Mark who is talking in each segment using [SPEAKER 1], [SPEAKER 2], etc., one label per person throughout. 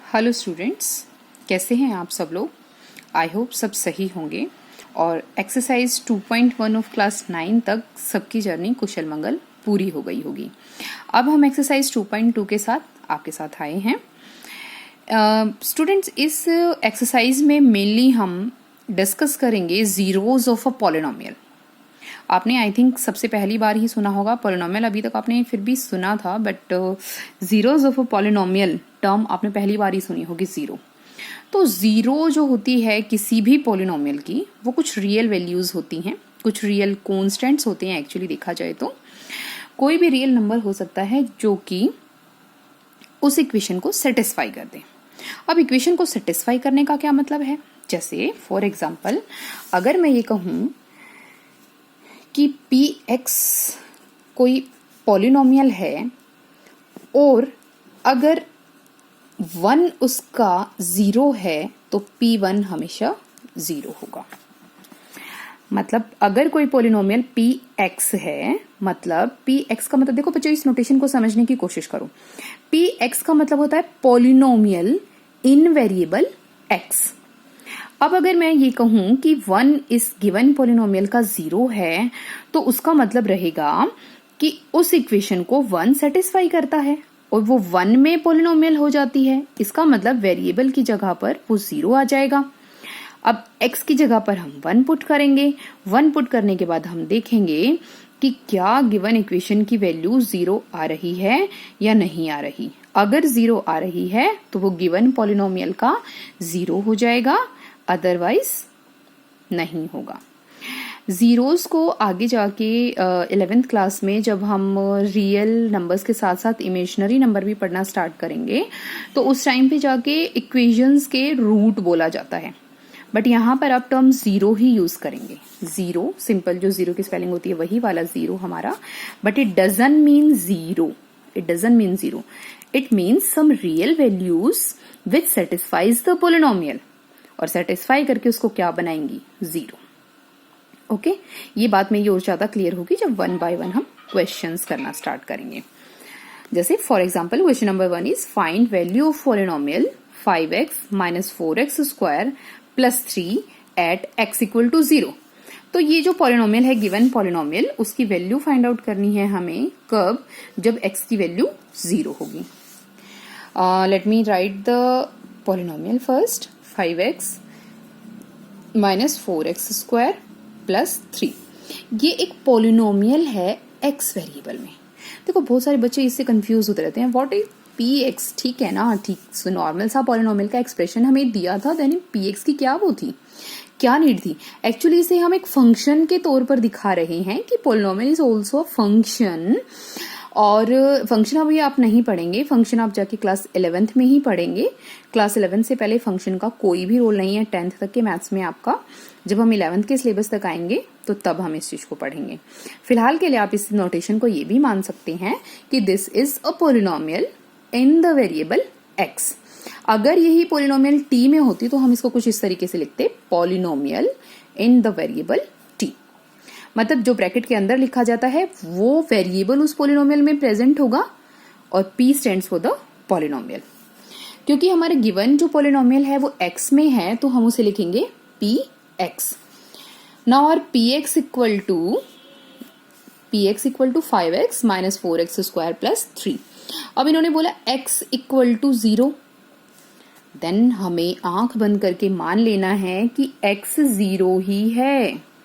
[SPEAKER 1] Hello students, कैसे हैं आप सब लोग। आई होप सब सही होंगे और एक्सरसाइज 2.1 ऑफ क्लास 9 तक सबकी जर्नी कुशल मंगल पूरी हो गई होगी। अब हम एक्सरसाइज 2.2 के साथ आपके साथ आए हैं। स्टूडेंट्स, इस एक्सरसाइज में मेनली हम डिस्कस करेंगे जीरोज ऑफ अ पॉलिनोमियल। आपने आई थिंक सबसे पहली बार ही सुना होगा पॉलिनोमियल, अभी तक आपने फिर भी सुना था, but zeros of a polynomial term आपने पहली बार ही सुनी होगी, जीरो। तो जीरो जो होती है किसी भी पॉलिनोमियल की, वो कुछ रियल वैल्यूज होती हैं, कुछ रियल कॉन्स्टेंट्स होते हैं। एक्चुअली देखा जाए तो कोई भी रियल नंबर हो सकता है जो कि उस इक्वेशन को सेटिस्फाई कर दे। अब इक्वेशन को सेटिस्फाई करने का क्या मतलब है, जैसे फॉर एग्जाम्पल अगर मैं ये कहूं कि px कोई पॉलिनोमियल है और अगर 1 उसका 0 है तो p1 हमेशा 0 होगा। मतलब अगर कोई पॉलिनोमियल px है, मतलब px का मतलब, देखो बच्चों इस नोटेशन को समझने की कोशिश करो। px का मतलब होता है पॉलिनोमियल इन वेरिएबल x। अब अगर मैं ये कहूं कि 1 इस गिवन पॉलिनोमियल का 0 है तो उसका मतलब रहेगा कि उस इक्वेशन को 1 सेटिस्फाई करता है और वो 1 में पॉलिनोमियल हो जाती है। इसका मतलब वेरिएबल की जगह पर वो 0 आ जाएगा। अब x की जगह पर हम 1 पुट करेंगे। 1 पुट करने के बाद हम देखेंगे कि क्या गिवन इक्वेशन की वैल्यू 0 आ रही है या नहीं आ रही। अगर 0 आ रही है तो वो गिवन पॉलिनोमियल का 0 हो जाएगा, अदरवाइज नहीं होगा। जीरोस को आगे जाके 11th क्लास में जब हम रियल नंबर्स के साथ साथ इमेजिनरी नंबर भी पढ़ना स्टार्ट करेंगे तो उस टाइम पे जाके इक्वेशंस के रूट बोला जाता है, बट यहाँ पर अब टर्म जीरो ही यूज करेंगे। जीरो सिंपल, जो जीरो की स्पेलिंग होती है वही वाला जीरो हमारा, but it doesn't mean zero. It doesn't mean zero, it means some real values which satisfies the polynomial, और सेटिस्फाई करके उसको क्या बनाएंगी, जीरो। ओके, ये बात में ये और ज्यादा क्लियर होगी जब 1 बाय 1 हम क्वेश्चंस करना स्टार्ट करेंगे। जैसे for example question number 1 is find value of polynomial 5x minus 4x square plus 3 at x equal to 0। तो ये जो पॉलिनोमियल है गिवन पॉलिनोमियल, उसकी वैल्यू फाइंड आउट करनी है हमें कब, जब x की वैल्यू 0 होगी। Let me right the polynomial first. 5x minus 4x square plus 3, ये एक पॉलिनोमियल है x वेरिएबल में। देखो बहुत सारे बच्चे इससे कंफ्यूज होते रहते हैं, व्हाट इज px। ठीक है ना, ठीक नॉर्मल सा पॉलिनोमियल का एक्सप्रेशन हमें दिया था, देन px की क्या वो थी, क्या नीड थी। एक्चुअली इसे हम एक फंक्शन के तौर पर दिखा रहे हैं कि polynomial is also a function. और फंक्शन अभी आप नहीं पढ़ेंगे, फंक्शन आप जाके क्लास 11th में ही पढ़ेंगे। क्लास 11 से पहले फंक्शन का कोई भी रोल नहीं है 10th तक के मैथ्स में आपका। जब हम 11th के सिलेबस तक आएंगे तो तब हम इस चीज को पढ़ेंगे। फिलहाल के लिए आप इस नोटेशन को ये भी मान सकते हैं कि this is a polynomial in the variable x। अगर यही पॉलिनोमियल t में होती तो हम इसको कुछ इस तरीके से लिखते, polynomial in the variable t। मतलब जो ब्रैकेट के अंदर लिखा जाता है वो वेरिएबल उस पॉलिनोमियल में प्रेजेंट होगा और p stands for the polynomial. क्योंकि हमारे गिवन जो पॉलिनोमियल है वो x में है तो हम उसे लिखेंगे px। नाउ और px equal to 5x minus 4x square plus 3। अब इन्होंने बोला x इक्वल टू 0, देन हमें आंख बंद करके मान लेना है कि x 0 ही है।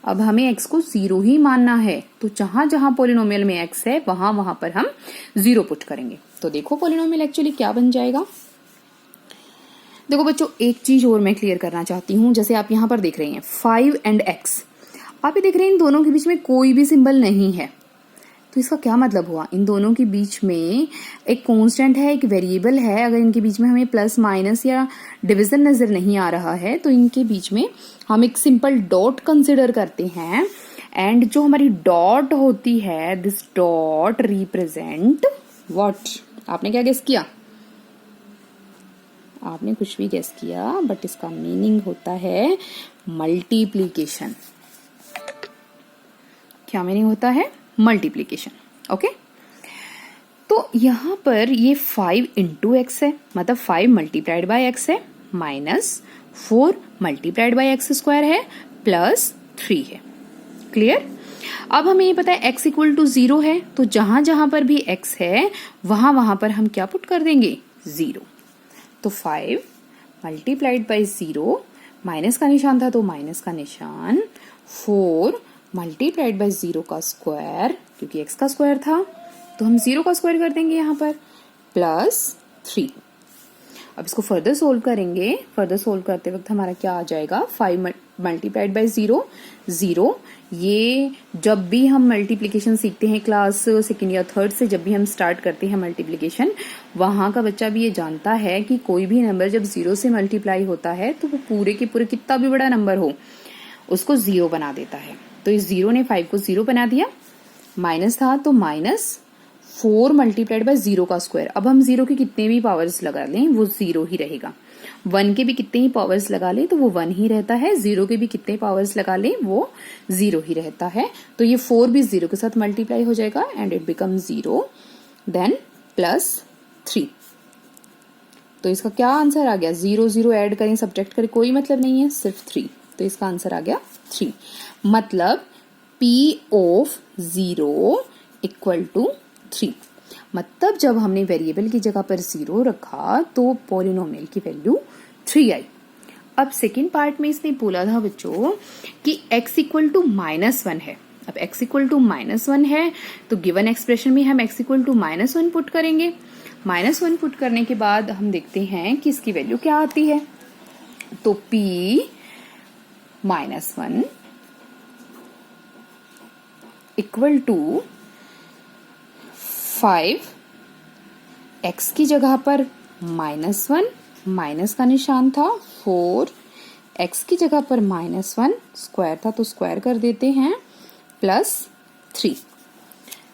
[SPEAKER 1] अब हमें x को 0 ही मानना है, तो जहां जहां पॉलिनोमियल में x है वहां वहां पर हम 0 पुट करेंगे। तो देखो पॉलिनोमियल एक्चुअली क्या बन जाएगा। देखो बच्चों एक चीज और मैं क्लियर करना चाहती हूं, जैसे आप यहां पर देख रहे हैं 5 एंड x, आप ये देख रहे हैं इन दोनों के बीच में कोई भी सिंबल नहीं है। तो इसका क्या मतलब हुआ, इन दोनों के बीच में एक कांस्टेंट है, एक वेरिएबल है। अगर इनके बीच में हमें प्लस माइनस या डिवीजन नजर नहीं आ रहा है तो इनके बीच में हम एक सिंपल डॉट कंसिडर करते हैं। एंड जो हमारी डॉट होती है, दिस डॉट रिप्रेजेंट व्हाट। आपने क्या गेस किया, आपने कुछ भी गेस किया, बट इसका मीनिंग होता है मल्टीप्लीकेशन। क्या मीनिंग होता है, मल्टीप्लीकेशन। ओके, तो यहाँ पर ये 5 इंटू एक्स है, मतलब 5 मल्टीप्लाइड बाय एक्स है, minus 4 multiplied by x square है, प्लस 3 है। क्लियर? अब हमें ये पता है x इक्वल टू 0 है, तो जहां जहां पर भी x है वहां वहां पर हम क्या पुट कर देंगे? 0। तो 5 मल्टीप्लाइड बाय 0, माइनस का निशान था तो माइनस का निशान, 4 मल्टीप्लाइड बाय 0 का स्क्वायर, क्योंकि x का स्क्वायर था तो हम 0 का स्क्वायर कर देंगे यहाँ पर, प्लस 3। अब इसको फर्दर सोल्व करेंगे। फर्दर सोल्व करते वक्त हमारा क्या आ जाएगा? 5 मल्टीप्लाइड बाय 0, 0। ये जब भी हम मल्टीप्लिकेशन सीखते हैं क्लास सेकेंड या थर्ड से, जब भी हम स्टार्ट करते हैं मल्टीप्लिकेशन, वहां का बच्चा भी ये जानता है कि कोई भी नंबर जब 0 से मल्टीप्लाई होता है तो वो पूरे के पूरे कितना भी बड़ा नंबर हो उसको 0 बना देता है। तो इस 0 ने 5 को 0 बना दिया, माइनस था तो माइनस 4 मल्टीप्लाइड बाय 0 का स्क्वायर। अब हम 0 के कितने भी पावर्स लगा लें वो 0 ही रहेगा, 1 के भी कितने ही पावर्स लगा लें तो वो 1 ही रहता है, 0 के भी कितने पावर्स लगा लें वो 0 ही रहता है। तो ये 4 भी 0 के साथ मल्टीप्लाई हो जाएगा and it become 0, then plus 3। तो इसका क्या आंसर आ गया? 0 0 ऐड करें सब्ट्रैक्ट करें कोई मतलब नहीं है, सिर्फ 3। तो इसका आंसर आ गया 3। मतलब P ऑफ 0 इक्वल टू 3। मतलब जब हमने वेरिएबल की जगह पर 0 रखा तो पॉलिनोमियल की वैल्यू 3 आई। अब सेकेंड पार्ट में इसने बोला था बच्चों कि x इक्वल टू -1 है। अब x इक्वल टू -1 है तो गिवन एक्सप्रेशन में हम x इक्वल टू -1 पुट करेंगे। -1 पुट करने के बाद हम देखते हैं कि इसकी वैल्यू क्या आती है। तो p -1 इक्वल टू 5, x की जगह पर -1, माइनस का निशान था, 4, x की जगह पर -1, स्क्वायर था तो स्क्वायर कर देते हैं, plus 3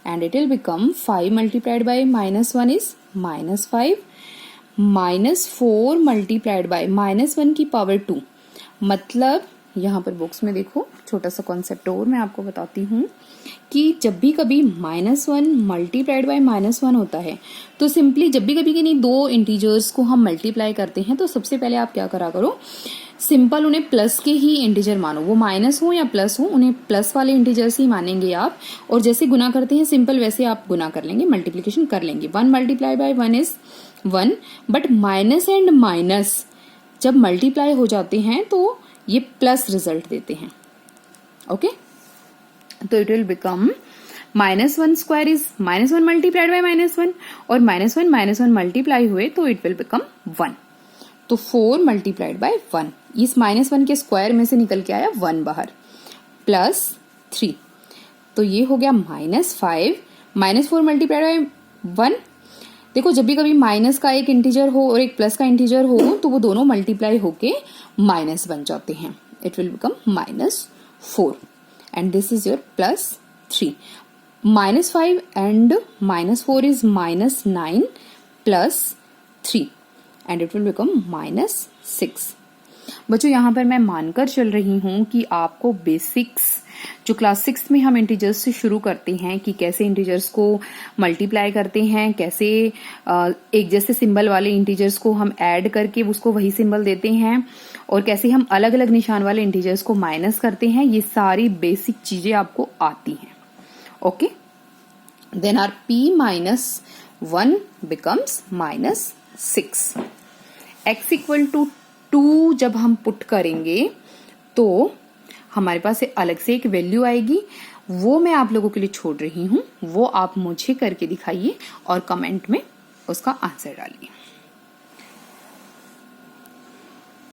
[SPEAKER 1] and it will become 5 multiplied by -1 is -5, -4 multiplied by -1 की पावर 2। मतलब यहाँ पर बॉक्स में देखो छोटा सा कॉन्सेप्ट और मैं आपको बताती हूँ कि जब भी कभी -1 मल्टीप्लाइड बाय -1 होता है तो सिंपली जब भी कभी कि नहीं दो इंटीजर्स को हम मल्टीप्लाई करते हैं तो सबसे पहले आप क्या करा करो, सिंपल उन्हें प्लस के ही इंटीजर मानो, वो माइनस हो या प्लस हो उन्हें प्लस वाले इंटीजर्स ही मानेंगे आप। और जैसे गुना करते हैं सिंपल वैसे आप गुना कर लेंगे, मल्टीप्लिकेशन कर लेंगे। 1 multiply by 1 is 1, but minus and minus जब मल्टीप्लाई हो जाते हैं तो ये प्लस रिजल्ट देते हैं। ओके, तो it will become -1 square is -1 multiplied by -1 और -1 मल्टीप्लाई हुए तो इट विल बिकम 1। तो 4 मल्टीप्लाइड बाय 1, इस -1 के स्क्वायर में से निकल के आया 1 बाहर, प्लस 3। तो ये हो गया -5, -4 मल्टीप्लाइड बाय 1। देखो जब भी कभी माइनस का एक इंटीजर हो और एक प्लस का इंटीजर हो तो वो दोनों मल्टीप्लाई होके माइनस बन जाते हैं। It will become -4 and this is your +3। -5 and -4 is -9 plus 3 and it will become -6। बच्चों यहाँ पर मैं मानकर चल रही हूँ कि आपको बेसिक्स जो क्लास 6 में हम इंटीजर्स से शुरू करते हैं कि कैसे इंटीजर्स को मल्टीप्लाई करते हैं, कैसे एक जैसे सिंबल वाले इंटीजर्स को हम ऐड करके उसको वही सिंबल देते हैं, और कैसे हम अलग अलग निशान वाले इंटीजर्स को माइनस करते हैं, ये सारी बेसिक चीजें आपको आती हैं। Okay, then are p-1 becomes -6। x equal to 2 जब हम पुट करेंगे तो हमारे पास अलग से एक वैल्यू आएगी, वो मैं आप लोगों के लिए छोड़ रही हूँ, वो आप मुझे करके दिखाइए और कमेंट में उसका आंसर डालिए।